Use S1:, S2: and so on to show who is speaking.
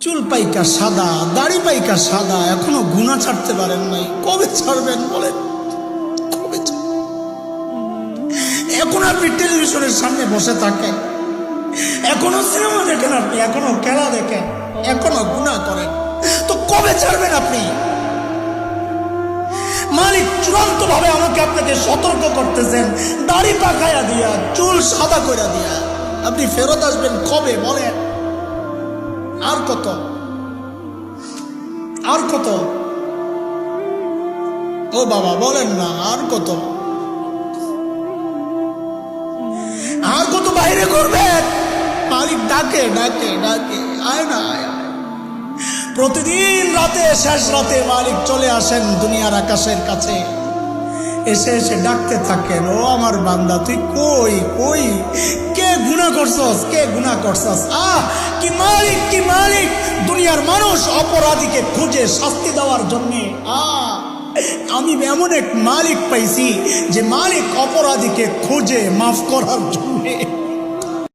S1: চুল পাইকা সাদা, দাড়ি পাইকা সাদা, এখনো গুনাহ ছাড়তে পারেন নাই। কবে ছাড়বেন বলেন? কবে এখন আপনি টেলিভিশনের সামনে বসে থাকেন, এখনো সিনেমা দেখেন, আপনি এখনো খেলা দেখেন, এখনো গুনাহ করেন, তো কবে ছাড়বেন আপনি? মালিক চূড়ান্ত ভাবে আমাকে আপনাকে সতর্ক করতেছেন, দাড়ি পাকাইয়া দিয়া, চুল সাদা কইরা দিয়া আপনি ফেরত আসবেন কবে বলেন? আর কত, আর কত? ও বাবা বলেন না, আর কত, আর কত বাইরে করবেন? মালিক ডাকে ডাকে ডাকে, আয় না আয়। প্রতিদিন রাতে, শেষ রাতে মালিক চলে আসেন দুনিয়ার আকাশের কাছে, এসে এসে ডাকতে থাকেন, ও আমার বান্দা তুই কই কই, কে গুনাহ করছস, কে গুনাহ করছস? কি মালিক, কি মালিক! দুনিয়ার মানুষ অপরাধীকে খুঁজে শাস্তি দেওয়ার জন্য, আমি এমন এক মালিক পাইছি যে মালিক অপরাধীকে খুঁজে মাফ করার জন্য।